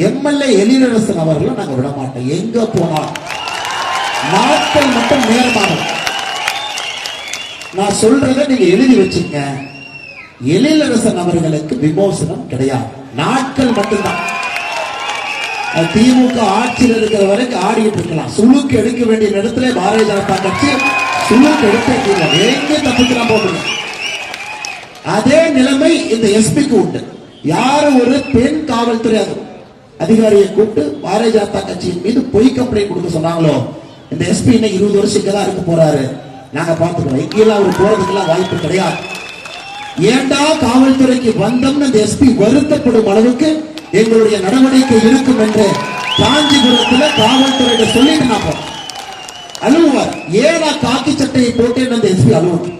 MLA Ezhilarasan அவர்களை நாங்க விட மாட்டோம். எங்க போனால் நாட்கள் மட்டும் நேரமாகும். நான் சொல்றதை நீங்க எழுதி வச்சுங்க. எழிலரசன் அவர்களுக்கு விமோசனம் கிடையாது, நாட்கள் மட்டும்தான். திமுக ஆட்சியில் இருக்கிற வரைக்கும் ஆடிட்டு இருக்கலாம். சுழுக்கு எடுக்க வேண்டிய இடத்துல பாரதிய ஜனதா கட்சி சுழுக்கு எடுக்க எங்க தப்பிக்கலாம் போகணும். அதே நிலைமை இந்த எஸ்பிக்கு உண்டு. யாரு ஒரு பெண் காவல்துறை அதிகாரியை கூப்பிட்டு பாரதிய ஜனதா கட்சியின் மீது பொய் கம்ப்ளைண்ட் கொடுக்க சொன்னாங்களோ, இந்த எஸ்பி இன்னைக்கு 20 வருஷம் இங்கதான் இருக்க போறாரு, நாங்க பார்த்துக்கிறோம். இங்கெல்லாம் அவர் போறதுக்கெல்லாம் வாய்ப்பு கிடையாது. ஏண்டா காவல்துறைக்கு வந்தோம்னு இந்த எஸ்பி வருத்தப்படும் அளவுக்கு எங்களுடைய நடவடிக்கை இருக்கும் என்று காஞ்சிபுரத்தில் காவல்துறையிட சொல்லிட்டு நான் அலுவலர் ஏன்னா காக்கி சட்டையை போட்டேன் அந்த எஸ்பி அலுவலர்.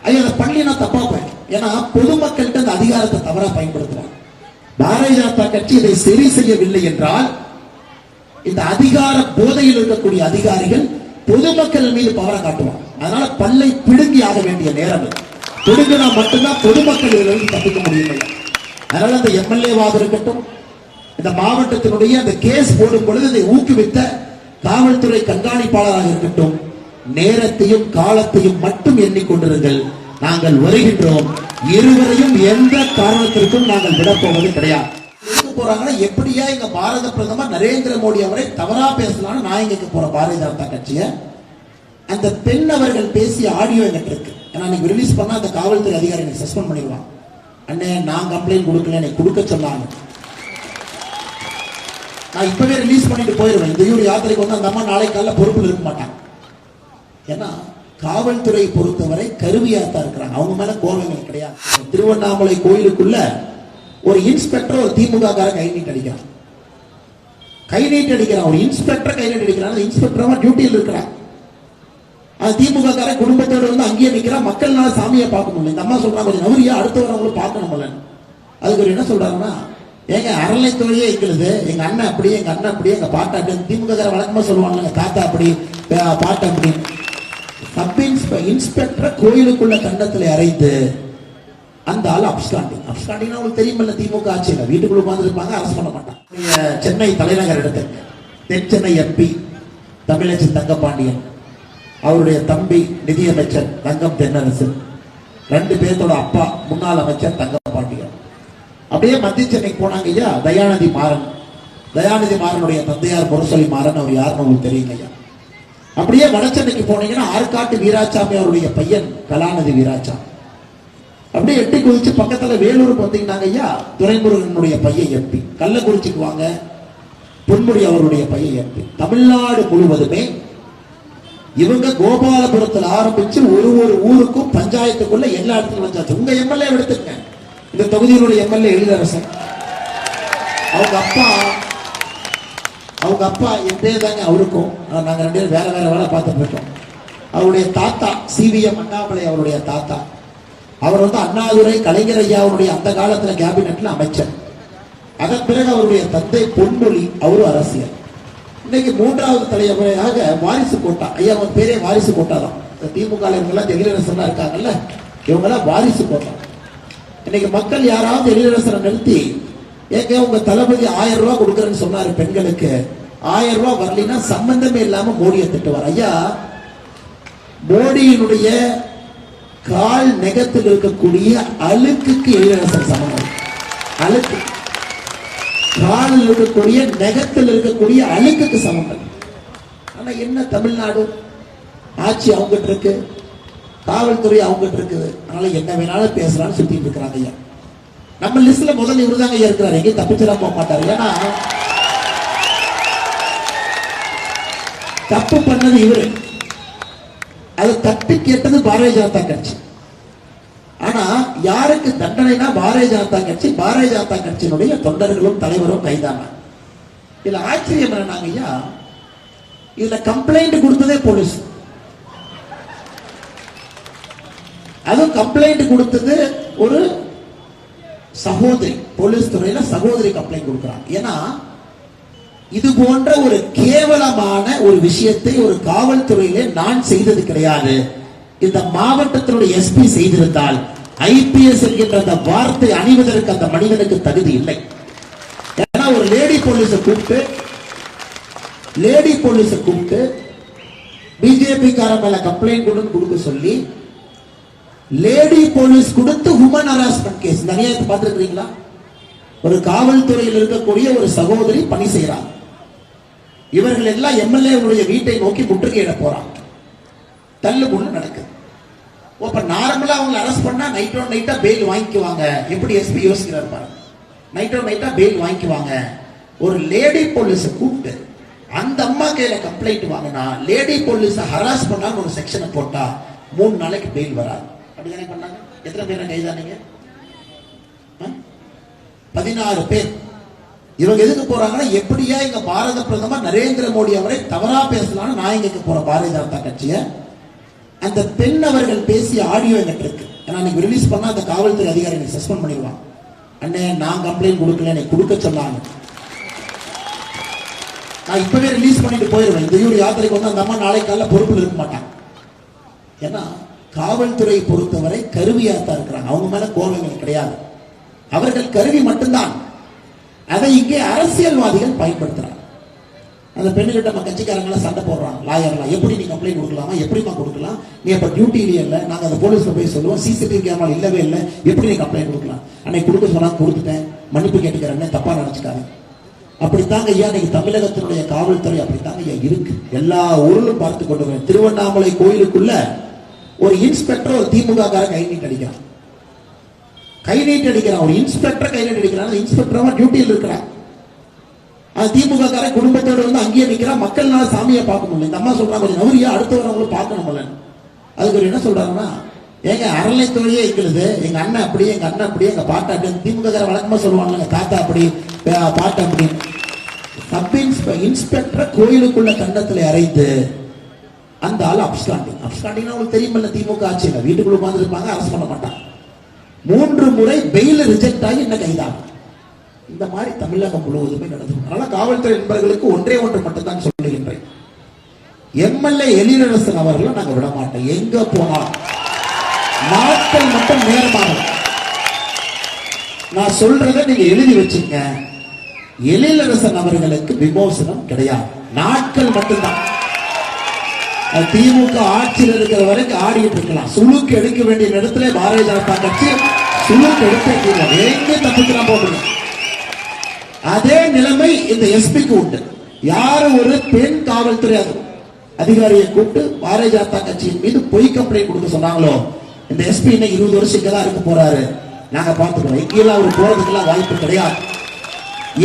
ஐயா அதை பண்ணி நான் தப்பா போய், ஏன்னா பொதுமக்கள்கிட்ட அந்த அதிகாரத்தை தவறா பயன்படுத்துறாங்க. பாரதிய ஜனதா கட்சி இதை சரி செய்யவில்லை என்றால் இந்த அதிகார போதையில் இருக்கக்கூடிய அதிகாரிகள் பொதுமக்கள் மீது பவரை காட்டுவாங்க. அதனால பல்லை பிடுங்கி ஆக வேண்டிய நேரம், பிடுங்கினா மட்டும்தான் பொதுமக்கள் இதிலிருந்து தப்பிக்க முடியும். அதனால அந்த எம்எல்ஏவாக இருக்கட்டும், இந்த மாவட்டத்தினுடைய அந்த கேஸ் போடும் பொழுது இதை ஊக்குவித்த காவல்துறை கண்காணிப்பாளராக இருக்கட்டும், நேரத்தையும் காலத்தையும் மட்டும் எண்ணிக்கொண்டிருங்கள். நாங்கள் வருகின்றோம். இருவரையும் எந்த காரணத்திற்கும் நாங்கள் விடப்போவது கிடையாது. போறாங்கன்னா எப்படியா இங்க பாரத பிரதமர் நரேந்திர மோடி அவரை தவறா பேசலாம்னு நான் இங்க போற பாரதிய ஜனதா கட்சியை அந்த பெண் அவர்கள் பேசிய ஆடியோ எங்கிட்ட இருக்கு. ஏன்னா நீங்க ரிலீஸ் பண்ணா அந்த காவல்துறை அதிகாரி சஸ்பெண்ட் பண்ணிடுவாங்க. அண்ணே நான் கம்ப்ளைண்ட் கொடுக்கல, எனக்கு கொடுக்க சொன்னாங்க. நான் இப்பவே ரிலீஸ் பண்ணிட்டு போயிருவேன். இந்த ஊர் யாத்திரைக்கு வந்து அந்த அம்மா நாளைக்கு காலையில் பொறுப்பில் இருக்க மாட்டாங்க. ஏன்னா காவல்துறை பொறுத்தவரை கருவியாத்தான் இருக்கிறாங்க, அவங்க மேல கோபங்கள் கிடையாது. திருவண்ணாமலை கோயிலுக்குள்ள ஒரு இன்ஸ்பெக்டர் ஒரு திமுக காரன் கை நீட்டு அடிக்கிறான். ஒரு இன்ஸ்பெக்டர் கை நீட்டு அடிக்கிறான். இன்ஸ்பெக்டர் டியூட்டியில் இருக்கிறான். அது திமுக கார குடும்பத்தோடு வந்து அங்கேயே நிற்கிறான். மக்கள்னால சாமியை பார்க்க முடியல. இந்த அம்மா சொல்றாங்க கொஞ்சம் நவரியா அடுத்த வரவங்களும் பார்க்கணும்ல. அதுக்கு ஒரு என்ன சொல்றாங்கன்னா, ஏங்க அறநிலைத்துறையே எங்களுது, எங்க அண்ணன் அப்படி, எங்க அண்ணன் அப்படி, எங்க பாட்டா அப்படி. திமுக கார வழக்கமா சொல்லுவாங்க தாத்தா அப்படி பாட்டா அப்படி. சப் இன்ஸ்பெக்டர் கோயிலுக்குள்ள கண்டத்துல அறைந்து அந்த ஆள் அப்ஸ்டாண்டிங் உங்களுக்கு தெரியுமில்ல, திமுக ஆட்சியில் வீட்டுக்குள்ள உட்கார்ந்து இருப்பாங்க, அரசு பண்ண மாட்டாங்க. சென்னை தலைநகர் இடத்துக்கு தென் சென்னை எம்பி தமிழச்சி தங்கபாண்டியன், அவருடைய தம்பி நிதியமைச்சர் தங்கம் தென்னரசு, 2 பேர்த்தோட அப்பா முன்னாள் அமைச்சர் தங்கபாண்டியன். அப்படியே மத்திய சென்னைக்கு போனாங்க ஐயா. தயாநிதி மாறனுடைய தந்தையார் முரசொலி மாறன், அவர் யாருன்னு உங்களுக்கு தெரியுங்க ஐயா. அப்படியே வடசென்னைக்கு போனீங்கன்னா ஆற்காட்டு வீராசாமி அவருடைய பையன் கலாநிதி வீராசாமி. அப்படியே எட்டி குதிச்சு பக்கத்துல வேலூருக்கு வந்தீங்கன்னாங்க ஐயா, துரைமுருகனுடைய பையன் எம்பி. கள்ளக்குறிச்சிக்கு வாங்க, பொன்முடி அவருடைய பையன் எம்பி. தமிழ்நாடு முழுவதுமே இவங்க கோபாலபுரத்தில் ஆரம்பிச்சு ஒரு ஊருக்கும் பஞ்சாயத்துக்குள்ள எல்லா இடத்துக்கும் வந்தாச்சு. உங்க எம்எல்ஏ எடுத்துங்க, இந்த தொகுதியினுடைய எம்எல்ஏ எழிலரசன். அவங்க அப்பா என் பேர் தாங்க அவருக்கும். நாங்க 2 பேரும் வேற வேலை பார்த்துட்டு இருக்கோம். அவருடைய தாத்தா சிவிஎம் அண்ணாமலை அவருடைய தாத்தா, அவர் வந்து அண்ணாதுரை கலைஞர் ஐயாவுடைய அந்த காலத்துல கேபினெட்ல அமைச்சர். அதன் பிறகு அவருடைய தந்தை பொன்மொழி, அவரும் அரசியல். இன்னைக்கு 3வது தலைமுறையாக வாரிசு கோட்டா ஐயா, அவங்க பேரே வாரிசு கோட்டா தான். திமுக எழிலரசன் இருக்காங்கல்ல, இவங்கெல்லாம் வாரிசு கோட்டா. இன்னைக்கு மக்கள் யாராவது எழிலரசனை நிறுத்தி, ஏங்க உங்க தளபதி 1000 ரூபாய் கொடுக்குறேன்னு சொன்னாரு பெண்களுக்கு, 1000 ரூபாய் வரலினா சம்பந்தமே இல்லாம மோடியை திட்டுவார். ஐயா, மோடியினுடைய கால் நெகத்தில் இருக்கக்கூடிய அழுக்குக்கு எழிலரசன் சமம். அழுக்கு காலில் இருக்கக்கூடிய நெகத்தில் இருக்கக்கூடிய அழுக்குக்கு சமம். ஆனா என்ன, தமிழ்நாடு ஆட்சி அவங்ககிட்ட இருக்கு, காவல்துறை அவங்ககிட்ட இருக்குது. அதனால என்ன வேணாலும் பேசலாம்னு சுத்திட்டு இருக்கிறாங்க ஐயா. நம்ம லிஸ்ட்ல முதல்ல இவரு தாங்க இருக்கிறாரு, எங்கேயும் தப்பிச்சிடாம போக மாட்டாரு. ஏன்னா தப்பு பண்ணது இவரு, அது தட்டு கேட்டது பாரதிய ஜனதா கட்சி. ஆனா யாருக்கு தண்டனைனா பாரதிய ஜனதா கட்சி, பாரதிய ஜனதா கட்சியினுடைய தொண்டர்களும் தலைவரும் கைதான. இதுல ஆச்சரியம் என்னன்னாங்க ஐயா, இதுல கம்ப்ளைண்ட் கொடுத்ததே போலீஸ். அதுவும் கம்ப்ளைண்ட் கொடுத்தது ஒரு சகோதரி, போலீஸ் துறையில சகோதரி கம்ப்ளைண்ட் கொடுக்கிறாங்க. ஏன்னா இது போன்ற ஒரு கேவலமான ஒரு விஷயத்தை ஒரு காவல்துறையிலே நான் செய்தது கிடையாது. இந்த மாவட்டத்தினுடைய எஸ்பி செய்திருந்தால் ஐபிஎஸ் என்கின்ற அந்த வார்த்தை அணிவதற்கு அந்த மனிதனுக்கு தகுதி இல்லை. ஏன்னா ஒரு லேடி லேடி போலீஸை கூப்பிட்டு பிஜேபி கார மேல கம்ப்ளைண்ட் கொடுக்க சொல்லி லேடி போலீஸ் கொடுத்து ஹியூமன் ஹராஸ்மெண்ட் கேஸ் நிறைய பார்த்திருக்கீங்களா? ஒரு காவல்துறையில் இருக்கக்கூடிய ஒரு சகோதரி பணி செய்யறாங்க. இவர்கள் எல்லாம் எம்எல்ஏ வீட்டை நோக்கி முற்றுகையிட போறாங்க. தள்ளுமுள்ளு நடக்குது. அப்ப நார்மலா அவங்க அரெஸ்ட் பண்ணா நைட்டா பெயில் வாங்கிக்குவாங்க. எப்படி எஸ்பி யோசிக்கிறார் பாருங்க. நைட்டா பெயில் வாங்கிக்குவாங்க. ஒரு லேடி போலீஸ் கூப்பிட்டு அந்த அம்மா கையில கம்ப்ளைண்ட் வாங்கினா லேடி போலீஸ் ஹராஸ் பண்ணாங்க ஒரு செக்ஷனை போட்டா 3 நாளைக்கு பெயில் வராது. அப்படிதானே பண்ணாங்க. எத்தனை பேரை கைதானீங்க? 16 பேர். இவங்க எதுக்கு போறாங்கன்னா எப்படியா இங்க பாரத பிரதமர் நரேந்திர மோடி அவரை தவறா பேசலாம்னு நான் இங்க போற பாரதிய ஜனதா கட்சிய அந்த பெண் அவர்கள் பேசிய ஆடியோ என்கிட்ட இருக்கு. ஏன்னா ரிலீஸ் பண்ணா அந்த காவல்துறை அதிகாரி சஸ்பெண்ட் பண்ணிடுவாங்க. அண்ணே நான் கம்ப்ளைண்ட் கொடுக்கல, எனக்கு கொடுக்க சொன்னாங்க. நான் இப்பவே ரிலீஸ் பண்ணிட்டு போயிருவேன். இந்த ஊர் யாத்திரைக்கு வந்து அந்த அம்மா நாளை காலைல பொறுப்பில் இருக்க மாட்டாங்க. ஏன்னா காவல்துறை பொறுத்தவரை கருவியாத்தான் இருக்கிறாங்க. அவங்க மேல கோபங்கள் கிடையாது. அவர்கள் கருவி மட்டும்தான். அதை இங்கே அரசியல்வாதிகள் பயன்படுத்துறாங்க. அந்த பெண்ணுகிட்ட நம்ம கட்சிக்காரங்கள சண்டை போடுறாங்க. லாயர்லாம் எப்படி நீ கம்ப்ளைண்ட் கொடுக்கலாமா, எப்படிமா கொடுக்கலாம், நீ அப்ப டியூட்டிலேயே இல்லை, நாங்க அந்த போலீஸ்ல போய் சொல்லுவோம், சிசிடிவி கேமரா இல்லவே இல்லை, எப்படி நீ கம்ப்ளைண்ட் கொடுக்கலாம்? அன்னைக்கு கொடுக்க சொன்னா கொடுத்துட்டேன், மன்னிப்பு கேட்டுக்கிறேன்னு தப்பா நினைச்சுக்காரு. அப்படித்தாங்க ஐயா இன்னைக்கு தமிழகத்தினுடைய காவல்துறை அப்படித்தாங்க ஐயா இருக்கு. எல்லா ஊரிலும் பார்த்து கொண்டு திருவண்ணாமலை கோயிலுக்குள்ள ஒரு இன்ஸ்பெக்டர் ஒரு திமுக காரன் கை நீட்டு அடிக்கிறான். ஒரு இன்ஸ்பெக்டர் கை நீட்டு அடிக்கிறான். இன்ஸ்பெக்டர் டியூட்டியில் இருக்கிறான். திமுக கார குடும்பத்தோடு வந்து அங்கேயே நிக்கிறான். மக்கள்னால சாமியை பார்க்க முடியல. இந்த அம்மா சொல்றாங்க கொஞ்சம் நவரியா அடுத்த வரவங்களும் பார்க்கணும். அதுக்கு ஒரு என்ன சொல்றாங்கன்னா, எங்க அறநிலைத்துறையே எங்களுது, எங்க அண்ணன் அப்படி, எங்க பாட்டா அப்படி. திமுக கார வழக்கமா சொல்லுவாங்க தாத்தா அப்படி, பாட்டா அப்படி. சப் இன்ஸ்பெக்டர் கோயிலுக்குள்ள கண்டத்துல அறைந்து அந்த ஆள் அப்ஸ்காண்டிங் உங்களுக்கு தெரியுமில்ல, திமுக ஆட்சியில் வீட்டுக்குள்ள உட்கார்ந்து இருப்பாங்க, அரசு பண்ண மாட்டாங்க. 3 முறை பெயில் ரிஜெக்ட் ஆகி என்ன கைதாகும். இந்த மாதிரி தமிழகம் முழுவதுமே நடக்கும். அதனால காவல்துறை நண்பர்களுக்கு ஒன்றே ஒன்று மட்டும்தான் சொல்லுகின்றேன். எம்எல்ஏ எழிலரசன் அவர்களை நாங்க விட மாட்டோம். எங்க போனாலும் நாட்கள் மட்டும் நேரமாக நான் சொல்றதை நீங்க எழுதி வச்சுங்க. எழிலரசன் அவர்களுக்கு விமோசனம் கிடையாது. நாட்கள் மட்டும்தான். திமுக ஆட்சியில் இருக்கிற வரைக்கும் ஆடிட்டு இருக்கலாம். சுழுக்கு எடுக்க வேண்டிய இடத்துல பாரதிய ஜனதா கட்சி சுழுக்கு எடுக்க எங்க தப்பிக்கலாம் போடுங்க. அதே நிலைமை இந்த எஸ்பிக்கு உண்டு. யாரு ஒரு பெண் காவல்துறை அதிகாரியை கூப்பிட்டு பாரதிய ஜனதா கட்சியின் மீது பொய் கம்ப்ளைண்ட் கொடுக்க சொன்னாங்களோ, இந்த எஸ்பி இன்னைக்கு 20 வருஷம் இங்கதான் இருக்க போறாரு. நாங்க பார்த்துக்கிறோம். இங்கெல்லாம் அவர் போறதுக்கெல்லாம் வாய்ப்பு கிடையாது.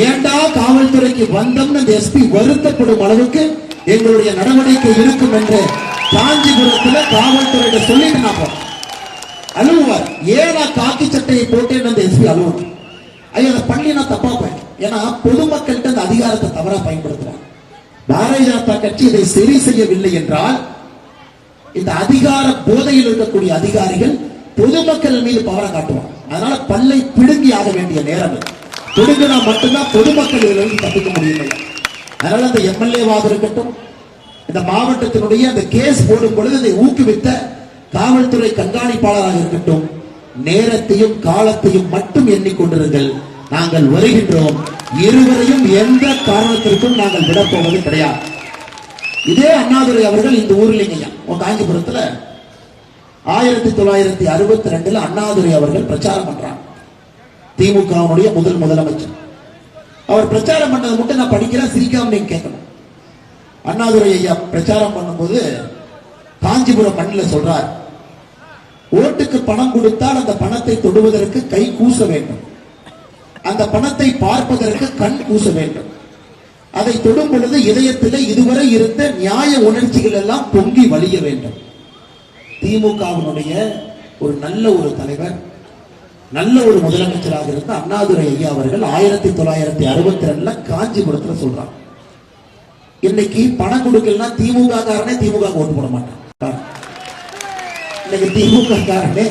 ஏண்டா காவல்துறைக்கு வந்தோம்னு இந்த எஸ்பி வருத்தப்படும் அளவுக்கு எங்களுடைய நடவடிக்கை இருக்கும் என்று காஞ்சிபுரத்தில் காவல்துறையிட சொல்லிட்டு நான் போறேன். அழுவார். ஏன்னா காக்கி சட்டையை போட்டேன்னு அந்த எஸ்பி அலுவலர் ஐயா அதை பண்ணி நான் தப்பா போய். ஏன்னா பொதுமக்கள்கிட்ட அந்த அதிகாரத்தை தவறா பயன்படுத்துறாங்க. பாரதிய ஜனதா கட்சி இதை சரி செய்யவில்லை என்றால் இந்த அதிகார போதையில் இருக்கக்கூடிய அதிகாரிகள் பொதுமக்கள் மீது பவரை காட்டுவாங்க. அதனால பல்லை பிடுங்கி ஆக வேண்டிய நேரம். பிடுங்கினா மட்டும்தான் பொதுமக்கள் இதிலிருந்து தப்பிக்க முடியும். அதனால அந்த எம்எல்ஏவாக இருக்கட்டும், இந்த மாவட்டத்தினுடைய அந்த கேஸ் போடும் பொழுது இதை ஊக்குவித்த காவல்துறை கண்காணிப்பாளராக இருக்கட்டும், நேரத்தையும் காலத்தையும் மட்டும் எண்ணிக்கொண்டிருங்கள். நாங்கள் வருகின்றோம். இருவரையும் எந்த காரணத்திற்கும் நாங்கள் விடப்போவது கிடையாது. இதே அண்ணாதுரை அவர்கள் இந்த ஊர்ல காஞ்சிபுரத்துல 1962 அண்ணாதுரை அவர்கள் பிரச்சாரம் பண்றாங்க. திமுகவுடைய முதலமைச்சர். அவர் பிரச்சாரம் பண்ணது மட்டும் நான் படிக்கிறேன், சிரிக்காம நீங்க கேட்கணும். அண்ணாதுரை ஐயா பிரச்சாரம் பண்ணும்போது காஞ்சிபுரம் மண்ணில் சொல்றார், ஓட்டுக்கு பணம் கொடுத்தால் அந்த பணத்தை தொடுவதற்கு கை கூச வேண்டும், அந்த பணத்தை பார்ப்பதற்கு கண் கூச வேண்டும், அதை தொடும் பொழுது இதயத்திலே இதுவரை இருந்த நியாய உணர்ச்சிகள் எல்லாம் பொங்கி வழிய வேண்டும். திமுகவினுடைய ஒரு நல்ல ஒரு தலைவர், நல்ல ஒரு முதலமைச்சராக இருந்த அண்ணாதுரை ஐயா அவர்கள் 1962 காஞ்சிபுரத்தில் சொல்றாங்க, இன்னைக்கு பணம் கொடுக்கலன்னா திமுக காரனே திமுக ஓட்டு போட மாட்டான். இன்னைக்கு திமுக காரனே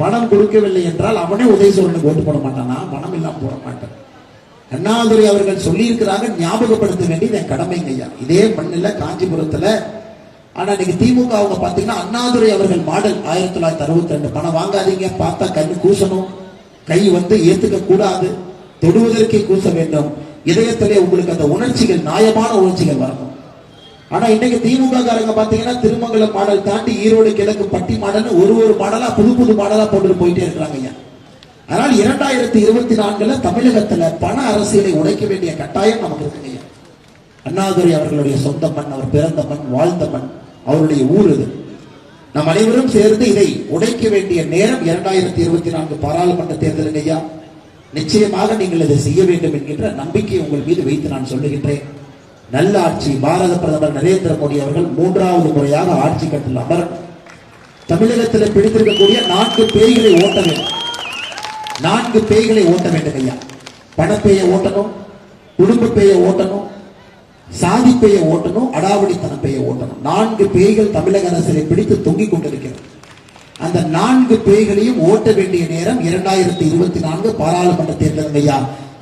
பணம் கொடுக்கவில்லை என்றால் அவனே உதயசூரனுக்கு ஓட்டு போட மாட்டானா? பணம் இல்லாம போட மாட்டான். அண்ணாதுரை அவர்கள் சொல்லி இருக்கிறாங்க, ஞாபகப்படுத்த வேண்டியது என் கடமைங்க ஐயா. இதே மண்ணில் காஞ்சிபுரத்துல. ஆனா இன்னைக்கு திமுக அவங்க பாத்தீங்கன்னா அண்ணாதுரை அவர்கள் மாடல் 1962 பணம் வாங்காதீங்க, பார்த்தா கண்ணு கூசணும், கை வந்து ஏத்துக்க கூடாது, தொடுவதற்கே கூச வேண்டும். இதயத்திலே உங்களுக்கு அந்த உணர்ச்சிகள், நியாயமான உணர்ச்சிகள் வரணும். ஆனா இன்னைக்கு திமுக காரங்க பாத்தீங்கன்னா திருமங்கலம் மாடல் தாண்டி ஈரோடு கிழக்கு பட்டி மாடல் ஒரு மாடலா புது மாடலா போட்டு போயிட்டே இருக்கிறாங்க ஐயா. அதனால் 2024 தமிழகத்துல பண அரசியலை உடைக்க வேண்டிய கட்டாயம் நமக்கு இருக்குங்க ஐயா. அண்ணாதுரை அவர்களுடைய சொந்த மண், அவர் பிறந்த மண், வாழ்ந்த மண், அவருடைய ஊர் இது. நம் அனைவரும் சேர்ந்து இதை உடைக்க வேண்டிய நேரம் 2024 பாராளுமன்ற தேர்தல் ஐயா. நிச்சயமாக நீங்கள் இதை செய்ய வேண்டும் என்கின்ற நம்பிக்கை உங்கள் மீது வைத்து நான் சொல்லுகின்றேன். நல்ல ஆட்சி, பாரத பிரதமர் நரேந்திர மோடி அவர்கள் 3வது முறையாக ஆட்சி கட்டில் அமரன். தமிழகத்தில் பிடித்திருக்கக்கூடிய 4 பேய்களை ஓட்ட வேண்டும். 4 பேய்களை ஓட்ட வேண்டும் ஐயா. பணப்பேயை ஓட்டணும், குடும்ப பேயை ஓட்டணும், சாதி பேயை ஓட்டணும், அடாவடித்தன பேயை ஓட்டணும். 4 பேய்கள் தமிழக அரசியலை பிடித்து தொங்கிக் கொண்டிருக்கிறது. அந்த 4 பேய்களையும் ஓட்ட வேண்டிய நேரம் 2024 பாராளுமன்ற தேர்தல் ஐயா.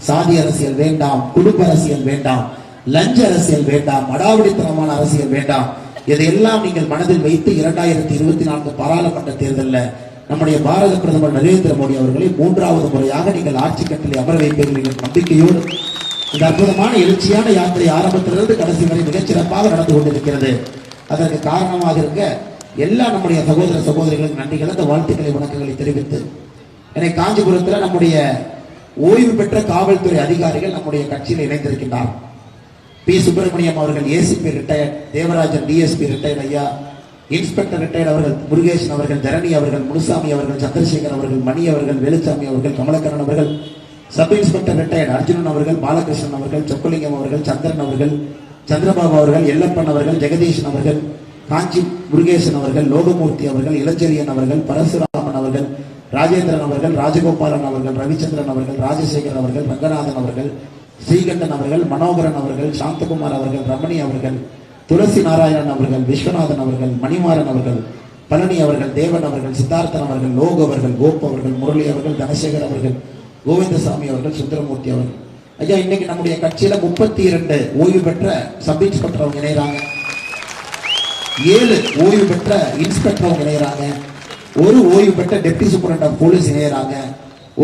சாதி அரசியல் வேண்டாம், குடும்ப அரசியல் வேண்டாம், லஞ்ச அரசியல் வேண்டாம், அடாவடித்தனமான அரசியல் வேண்டாம். இதையெல்லாம் நீங்கள் மனதில் வைத்து 2024 பாராளுமன்ற தேர்தலில் நம்முடைய பாரத பிரதமர் நரேந்திர மோடி அவர்களை 3வது முறையாக நீங்கள் ஆட்சி கட்டளை அமர வைப்பீர்கள் என்ற நம்பிக்கையோடு இந்த அற்புதமான எழுச்சியான யாத்திரை ஆரம்பத்திலிருந்து கடைசி வரை மிகச்சிறப்பாக நடந்து கொண்டிருக்கிறது. அதற்கு காரணமாக இருக்க எல்லா நம்முடைய சகோதர சகோதரிகளுக்கு நன்றி கலந்த வாழ்த்துக்களை, வணக்கங்களை தெரிவித்து, என்னை காஞ்சிபுரத்தில் நம்முடைய ஓய்வு பெற்ற காவல்துறை அதிகாரிகள் நம்முடைய கட்சியில் இணைந்திருக்கின்றார். பி. சுப்பிரமணியம் அவர்கள் ACP retired, Devarajan DSP retired ஐயா, இன்ஸ்பெக்டர் ரிட்டையர்ட் அவர்கள் முருகேசன் அவர்கள், தரணி அவர்கள், முனுசாமி அவர்கள், சந்திரசேகர் அவர்கள், மணி அவர்கள், வேலுச்சாமி அவர்கள், கமலக்கரன் அவர்கள், சப் இன்ஸ்பெக்டர் ரிட்டையர்ட் அர்ஜுனன் அவர்கள், பாலகிருஷ்ணன் அவர்கள், சொக்கலிங்கம் அவர்கள், சந்திரன் அவர்கள், சந்திரபாபு அவர்கள், எல்லப்பன் அவர்கள், ஜெகதீஷன் அவர்கள், காஞ்சி முருகேசன் அவர்கள், லோகமூர்த்தி அவர்கள், இளஞ்செழியன் அவர்கள், பரசுராமன் அவர்கள், ராஜேந்திரன் அவர்கள், ராஜகோபாலன் அவர்கள், ரவிச்சந்திரன் அவர்கள், ராஜசேகரன் அவர்கள், ரங்கநாதன் அவர்கள், ஸ்ரீகண்டன் அவர்கள், மனோகரன் அவர்கள், சாந்தகுமார் அவர்கள், ரமணி அவர்கள், துளசி நாராயணன் அவர்கள், விஸ்வநாதன் அவர்கள், மணிமாறன் அவர்கள், பழனி அவர்கள், தேவன் அவர்கள், சித்தார்த்தன் அவர்கள், லோக் அவர்கள், கோப் அவர்கள், முரளி அவர்கள், தனசேகர் அவர்கள், கோவிந்தசாமி அவர்கள், சுந்தரமூர்த்தி அவர்கள். ஐயா, இன்னைக்கு நம்முடைய கட்சியில 32 ஓய்வு பெற்ற சப் இன்ஸ்பெக்டர் அவங்க இணைகிறாங்க, 7 ஓய்வு பெற்ற இன்ஸ்பெக்டர் அவங்க இணைகிறாங்க, 1 ஓய்வு பெற்ற டெப்டி சூப்பரண்ட் ஆஃப் போலீஸ் இணைகிறாங்க,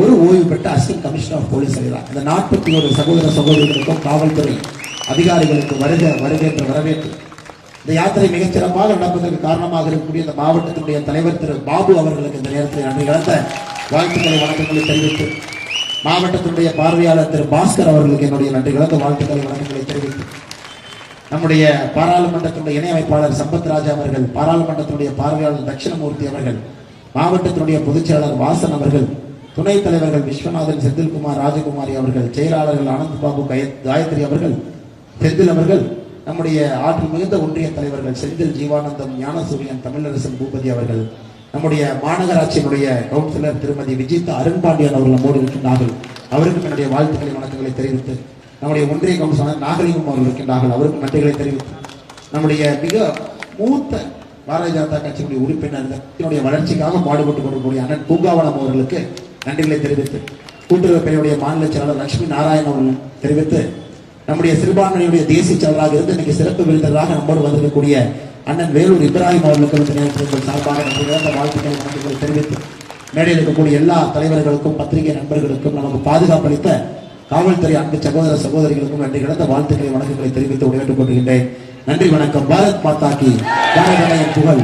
1 ஓய்வு பெற்ற அசிஸ்டன்ட் கமிஷனர் ஆஃப் போலீஸ் இணைகிறாங்க. இந்த 41 சகோதர சகோதரிகளுக்கும் காவல்துறை அதிகாரிகளுக்கு வருகேற்ற வரவேற்று இந்த யாத்திரை மிகச்சிறப்பாக நடப்பதற்கு காரணமாக இருக்கக்கூடிய இந்த மாவட்டத்தினுடைய தலைவர் திரு பாபு அவர்களுக்கு இந்த நேரத்தில் நன்றி கலந்த வாழ்த்துக்களை, வணக்கங்களை தெரிவித்து, மாவட்டத்தினுடைய பார்வையாளர் திரு பாஸ்கர் அவர்களுக்கு என்னுடைய நன்றி கலந்த வாழ்த்துக்களை, வணக்கங்களை தெரிவித்து, நம்முடைய பாராளுமன்றத்தினுடைய இணை அமைப்பாளர் சம்பத் ராஜா அவர்கள், பாராளுமன்றத்தினுடைய பார்வையாளர் தட்சிணமூர்த்தி அவர்கள், மாவட்டத்தினுடைய பொதுச்செயலாளர் வாசன் அவர்கள், துணைத் தலைவர்கள் விஸ்வநாதன், செந்தில்குமார், ராஜகுமாரி அவர்கள், செயலாளர்கள் ஆனந்த் பாபு, காயத்ரி அவர்கள், செந்தில் அவர்கள், நம்முடைய ஆற்றல் மிகுந்த ஒன்றிய தலைவர்கள் செந்தில், ஜீவானந்தம், ஞானசூரியன், தமிழரசன் பூபதி அவர்கள், நம்முடைய மாநகராட்சியினுடைய கவுன்சிலர் திருமதி விஜிதா அருண்பாண்டியன் அவர்கள் நம்மோடு இருக்கின்றார்கள். அவருக்கும் என்னுடைய வாழ்த்துக்களை, வணக்கங்களை தெரிவித்து, நம்முடைய ஒன்றிய கவுன்சிலர் நாகரிகம் அவர்கள் இருக்கின்றார்கள். அவருக்கும் நன்றிகளை தெரிவித்து, நம்முடைய மிக மூத்த பாரதிய ஜனதா கட்சியினுடைய உறுப்பினர் கட்சியினுடைய வளர்ச்சிக்காக பாடுபட்டுக் கொண்டிருக்கூடிய அண்ணன் பூங்காவனம் அவர்களுக்கு நன்றிகளை தெரிவித்து, கூட்டுறவு பேருடைய மாநில செயலாளர் லட்சுமி நாராயணன் அவர்கள் தெரிவித்து, நம்முடைய சிறுபான்மையுடைய தேசிய செயலராக இருந்து இன்னைக்கு சிறப்பு விருந்தராக நம்மோடு வந்திருக்கக்கூடிய அண்ணன் வேலூர் இப்ராஹிம் அவர்களுக்கு சார்பாக நன்றி வாழ்த்துக்களை, வணக்கங்களை தெரிவித்து, மேடையில் இருக்கக்கூடிய எல்லா தலைவர்களுக்கும், பத்திரிகை நண்பர்களுக்கும், நமக்கு பாதுகாப்பு அளித்த காவல்துறை அன்பு சகோதர சகோதரிகளுக்கும் நன்றி கடந்த வாழ்த்துக்களை, வணக்கங்களை தெரிவித்து விடைபெற்றுக் கொள்கின்றேன். நன்றி, வணக்கம். பாரத் மாதா கி, பாரத புகழ்.